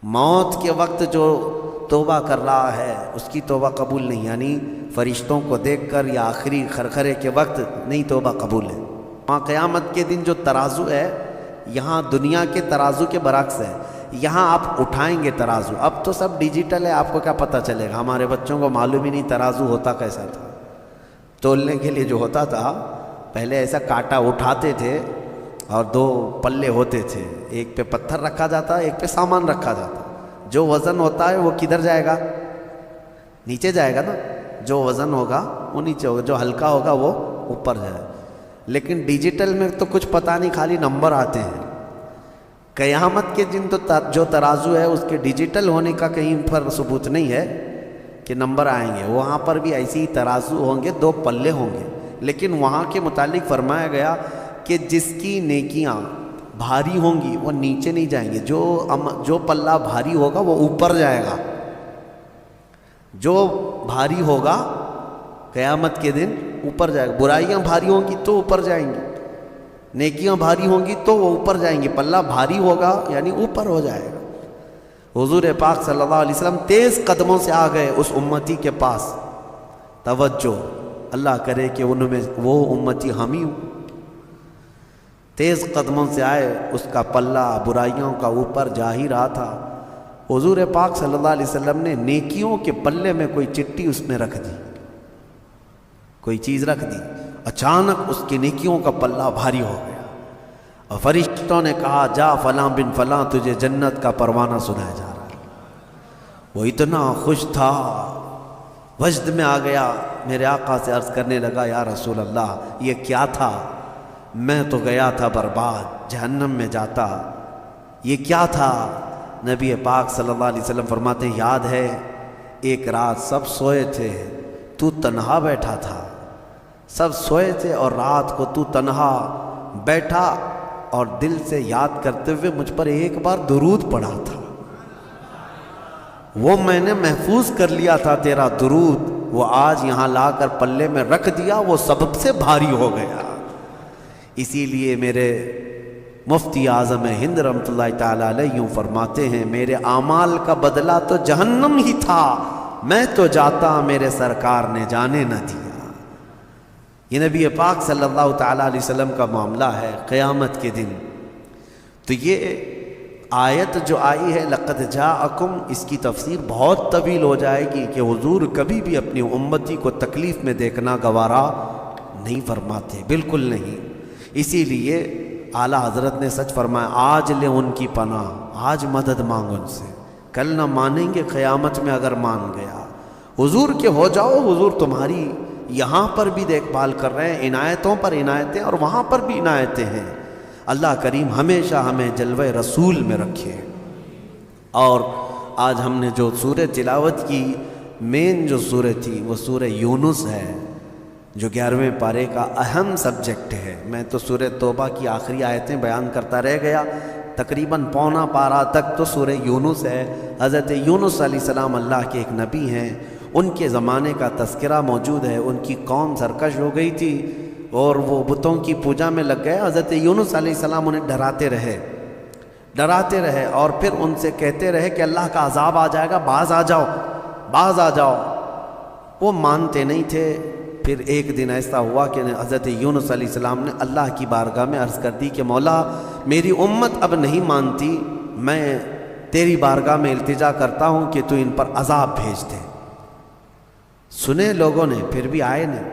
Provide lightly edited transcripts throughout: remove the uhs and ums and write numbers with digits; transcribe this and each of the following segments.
موت کے وقت جو توبہ کر رہا ہے اس کی توبہ قبول نہیں، یعنی فرشتوں کو دیکھ کر یا آخری خرخرے کے وقت نہیں توبہ قبول ہے۔ وہاں قیامت کے دن جو ترازو ہے، یہاں دنیا کے ترازو کے برعکس ہے، یہاں آپ اٹھائیں گے ترازو۔ اب تو سب ڈیجیٹل ہے، آپ کو کیا پتہ چلے گا، ہمارے بچوں کو معلوم ہی نہیں ترازو ہوتا کیسا تھا۔ تولنے کے لیے جو ہوتا تھا پہلے ایسا کانٹا اٹھاتے تھے اور دو پلے ہوتے تھے، ایک پہ پتھر رکھا جاتا ایک پہ سامان رکھا جاتا، جو وزن ہوتا ہے وہ کدھر جائے گا؟ نیچے جائے گا نا، جو وزن ہوگا وہ نیچے ہوگا، جو ہلکا ہوگا وہ اوپر جائے۔ لیکن ڈیجیٹل میں تو کچھ پتہ نہیں، خالی نمبر آتے ہیں۔ قیامت کے دن تو جو ترازو ہے اس کے ڈیجیٹل ہونے کا کہیں پر ثبوت نہیں ہے کہ نمبر آئیں گے، وہاں پر بھی ایسی ہی ترازو ہوں گے، دو پلے ہوں گے، لیکن وہاں کے متعلق فرمایا گیا کہ جس کی نیکیاں بھاری ہوں گی وہ نیچے نہیں جائیں گے، جو پلہ بھاری ہوگا وہ اوپر جائے گا، جو بھاری ہوگا قیامت کے دن اوپر جائے گا۔ برائیاں بھاری ہوں گی تو اوپر جائیں گی، نیکیاں بھاری ہوں گی تو وہ اوپر جائیں گی، پلہ بھاری ہوگا یعنی اوپر ہو جائے گا۔ حضور پاک صلی اللہ علیہ وسلم تیز قدموں سے آ گئے اس امتی کے پاس۔ توجہ، اللہ کرے کہ ان میں وہ امتی ہم ہی ہوں۔ تیز قدموں سے آئے، اس کا پلہ برائیوں کا اوپر جا ہی رہا تھا۔ حضور پاک صلی اللہ علیہ وسلم نے نیکیوں کے پلے میں کوئی چٹی اس میں رکھ دی، کوئی چیز رکھ دی، اچانک اس کی نیکیوں کا پلہ بھاری ہو گیا، اور فرشتوں نے کہا جا فلاں بن فلاں تجھے جنت کا پروانہ سنایا جا رہا ہے۔ وہ اتنا خوش تھا، وجد میں آ گیا، میرے آقا سے عرض کرنے لگا یا رسول اللہ یہ کیا تھا؟ میں تو گیا تھا برباد، جہنم میں جاتا، یہ کیا تھا؟ نبی پاک صلی اللہ علیہ وسلم فرماتے ہیں یاد ہے ایک رات سب سوئے تھے، تو تنہا بیٹھا تھا، سب سوئے تھے اور رات کو تو تنہا بیٹھا اور دل سے یاد کرتے ہوئے مجھ پر ایک بار درود پڑھا تھا، وہ میں نے محفوظ کر لیا تھا تیرا درود، وہ آج یہاں لا کر پلے میں رکھ دیا، وہ سبب سے بھاری ہو گیا۔ اسی لیے میرے مفتی اعظم ہند رحمۃ اللہ تعالیٰ علیہ یوں فرماتے ہیں میرے اعمال کا بدلہ تو جہنم ہی تھا، میں تو جاتا میرے سرکار نے جانے نہ دیا۔ یہ نبی پاک صلی اللہ تعالیٰ علیہ وسلم کا معاملہ ہے قیامت کے دن۔ تو یہ آیت جو آئی ہے لقد جاءکم، اس کی تفسیر بہت طویل ہو جائے گی کہ حضور کبھی بھی اپنی امتی کو تکلیف میں دیکھنا گوارا نہیں فرماتے، بالکل نہیں۔ اسی لیے اعلیٰ حضرت نے سچ فرمایا آج لے ان کی پناہ، آج مدد مانگ ان سے، کل نہ مانیں گے قیامت میں اگر مان گیا۔ حضور کے ہو جاؤ، حضور تمہاری یہاں پر بھی دیکھ بھال کر رہے ہیں، عنایتوں پر عنایتیں اور وہاں پر بھی عنایتیں ہیں۔ اللہ کریم ہمیشہ ہمیں جلوہ رسول میں رکھے۔ اور آج ہم نے جو سورہ تلاوت کی، مین جو سورہ تھی وہ سورہ یونس ہے، جو 11ویں پارے کا اہم سبجیکٹ ہے۔ میں تو سورہ توبہ کی آخری آیتیں بیان کرتا رہ گیا، تقریباً پونا پارہ تک تو سورہ یونس ہے۔ حضرت یونس علیہ السلام اللہ کے ایک نبی ہیں، ان کے زمانے کا تذکرہ موجود ہے۔ ان کی قوم سرکش ہو گئی تھی اور وہ بتوں کی پوجا میں لگ گئے۔ حضرت یونس علیہ السلام انہیں ڈراتے رہے اور پھر ان سے کہتے رہے کہ اللہ کا عذاب آ جائے گا، باز آ جاؤ۔ وہ مانتے نہیں تھے۔ پھر ایک دن ایسا ہوا کہ حضرت یونس علیہ السلام نے اللہ کی بارگاہ میں عرض کر دی کہ مولا میری امت اب نہیں مانتی، میں تیری بارگاہ میں التجا کرتا ہوں کہ تو ان پر عذاب بھیج دے۔ سنے لوگوں نے، پھر بھی آئے نہیں،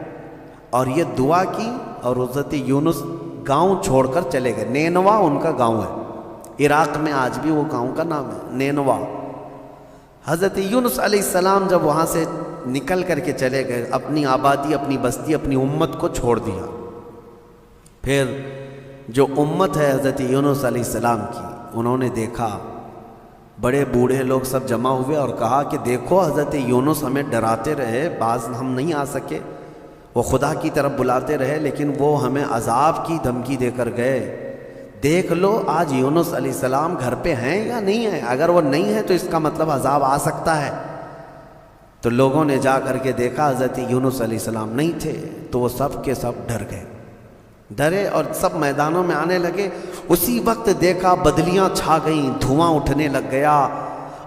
اور یہ دعا کی، اور حضرت یونس گاؤں چھوڑ کر چلے گئے۔ نینوا ان کا گاؤں ہے، عراق میں آج بھی وہ گاؤں کا نام ہے نینوا۔ حضرت یونس علیہ السلام جب وہاں سے نکل کر کے چلے گئے، اپنی آبادی، اپنی بستی، اپنی امت کو چھوڑ دیا۔ پھر جو امت ہے حضرت یونس علیہ السلام کی، انہوں نے دیکھا بڑے بوڑھے لوگ سب جمع ہوئے اور کہا کہ دیکھو حضرت یونس ہمیں ڈراتے رہے، بعض ہم نہیں آ سکے، وہ خدا کی طرف بلاتے رہے، لیکن وہ ہمیں عذاب کی دھمکی دے کر گئے، دیکھ لو آج یونس علیہ السلام گھر پہ ہیں یا نہیں ہیں، اگر وہ نہیں ہیں تو اس کا مطلب عذاب آ سکتا ہے۔ تو لوگوں نے جا کر کے دیکھا حضرت یونس علیہ السلام نہیں تھے، تو وہ سب کے سب ڈرے اور سب میدانوں میں آنے لگے۔ اسی وقت دیکھا بدلیاں چھا گئیں، دھواں اٹھنے لگ گیا،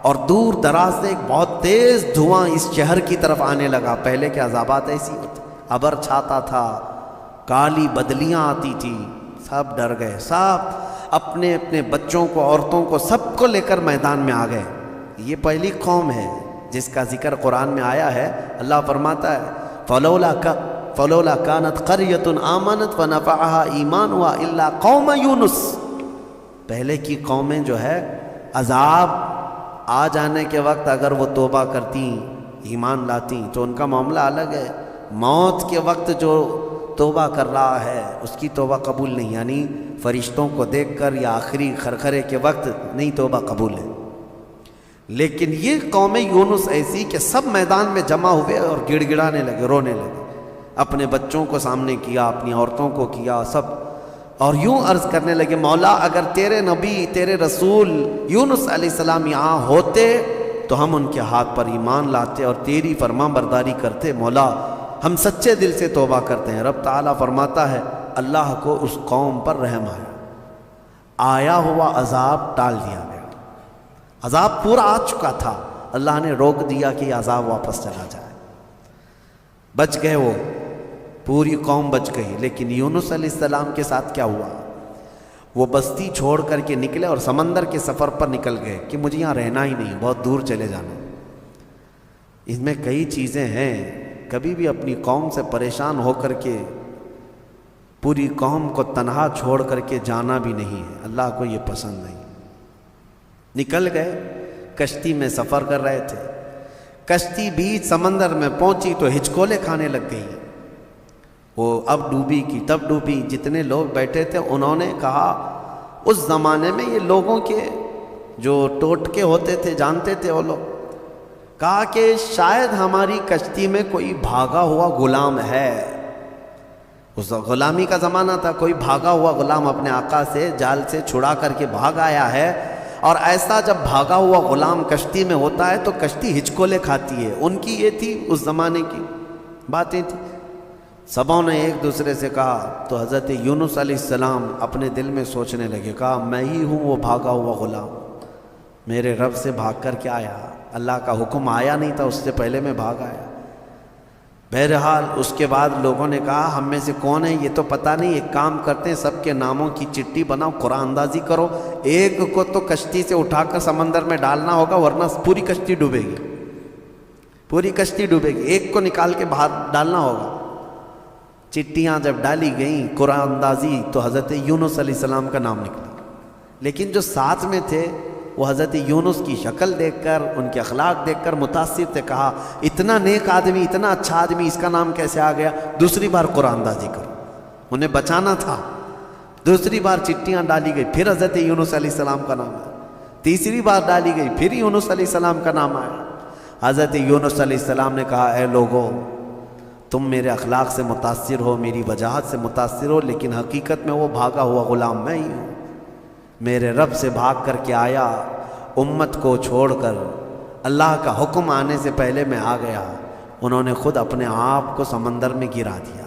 اور دور دراز سے ایک بہت تیز دھواں اس شہر کی طرف آنے لگا۔ پہلے کے عذابات ایسی ہوتے، ابر چھاتا تھا، کالی بدلیاں آتی تھی، سب ڈر گئے، سب اپنے اپنے بچوں کو، عورتوں کو، سب کو لے کر میدان میں آ گئے۔ یہ پہلی قوم ہے جس کا ذکر قرآن میں آیا ہے۔ اللہ فرماتا ہے فلولا كانت قرية آمنت فنفعها ایمانها الا قوم یونس۔ پہلے کی قومیں جو ہے عذاب آ جانے کے وقت اگر وہ توبہ کرتی، ایمان لاتی تو ان کا معاملہ الگ ہے۔ موت کے وقت جو توبہ کر رہا ہے اس کی توبہ قبول نہیں، یعنی فرشتوں کو دیکھ کر یا آخری خرخرے کے وقت نہیں توبہ قبول ہے۔ لیکن یہ قوم یونس ایسی کہ سب میدان میں جمع ہوئے اور گڑ گڑانے لگے، رونے لگے، اپنے بچوں کو سامنے کیا، اپنی عورتوں کو کیا، سب، اور یوں عرض کرنے لگے مولا اگر تیرے نبی، تیرے رسول یونس علیہ السلام یہاں ہوتے تو ہم ان کے ہاتھ پر ایمان لاتے اور تیری فرما برداری کرتے، مولا ہم سچے دل سے توبہ کرتے ہیں۔ رب تعالیٰ فرماتا ہے اللہ کو اس قوم پر رحم آیا ہوا عذاب ٹال دیا گیا، عذاب پورا آ چکا تھا، اللہ نے روک دیا کہ یہ عذاب واپس چلا جائے، بچ گئے، وہ پوری قوم بچ گئی۔ لیکن یونس علیہ السلام کے ساتھ کیا ہوا؟ وہ بستی چھوڑ کر کے نکلے اور سمندر کے سفر پر نکل گئے کہ مجھے یہاں رہنا ہی نہیں، بہت دور چلے جانا۔ اس میں کئی چیزیں ہیں، کبھی بھی اپنی قوم سے پریشان ہو کر کے پوری قوم کو تنہا چھوڑ کر کے جانا بھی نہیں ہے، اللہ کو یہ پسند نہیں۔ نکل گئے، کشتی میں سفر کر رہے تھے، کشتی بیچ سمندر میں پہنچی تو ہچکولے کھانے لگ گئی، وہ اب ڈوبی کی تب ڈوبی۔ جتنے لوگ بیٹھے تھے انہوں نے کہا، اس زمانے میں یہ لوگوں کے جو ٹوٹکے ہوتے تھے جانتے تھے وہ لوگ، کہا کہ شاید ہماری کشتی میں کوئی بھاگا ہوا غلام ہے۔ اس غلامی کا زمانہ تھا، کوئی بھاگا ہوا غلام اپنے آقا سے جال سے چھڑا کر کے بھاگ آیا ہے، اور ایسا جب بھاگا ہوا غلام کشتی میں ہوتا ہے تو کشتی ہچکولے کھاتی ہے۔ ان کی یہ تھی اس زمانے کی باتیں تھی۔ سبوں نے ایک دوسرے سے کہا تو حضرت یونس علیہ السلام اپنے دل میں سوچنے لگے، کہا میں ہی ہوں وہ بھاگا ہوا غلام، میرے رب سے بھاگ کر کے آیا، اللہ کا حکم آیا نہیں تھا، اس سے پہلے میں بھاگ آیا۔ بہرحال اس کے بعد لوگوں نے کہا ہم میں سے کون ہے یہ تو پتہ نہیں، ایک کام کرتے ہیں سب کے ناموں کی چٹھی بناؤ، قرآن اندازی کرو، ایک کو تو کشتی سے اٹھا کر سمندر میں ڈالنا ہوگا ورنہ پوری کشتی ڈوبے گی، پوری کشتی ڈوبے گی، ایک کو نکال کے باہر ڈالنا ہوگا۔ چٹھیاں جب ڈالی گئیں قرآن اندازی تو حضرت یونس علیہ السلام کا نام نکلا، لیکن جو ساتھ میں تھے وہ حضرت یونس کی شکل دیکھ کر، ان کے اخلاق دیکھ کر متاثر تھے، کہا اتنا نیک آدمی، اتنا اچھا آدمی، اس کا نام کیسے آ گیا؟ دوسری بار قرآن اندازی کرو، انہیں بچانا تھا۔ دوسری بار چٹھیاں ڈالی گئی، پھر حضرت یونس علیہ السلام کا نام آیا، تیسری بار ڈالی گئی، پھر یونس علیہ السلام کا نام آیا۔ حضرت یونس علیہ السلام نے کہا اے لوگو، تم میرے اخلاق سے متاثر ہو، میری وجاہت سے متاثر ہو، لیکن حقیقت میں وہ بھاگا ہوا غلام میں ہی ہوں، میرے رب سے بھاگ کر کے آیا، امت کو چھوڑ کر اللہ کا حکم آنے سے پہلے میں آ گیا، انہوں نے خود اپنے آپ کو سمندر میں گرا دیا۔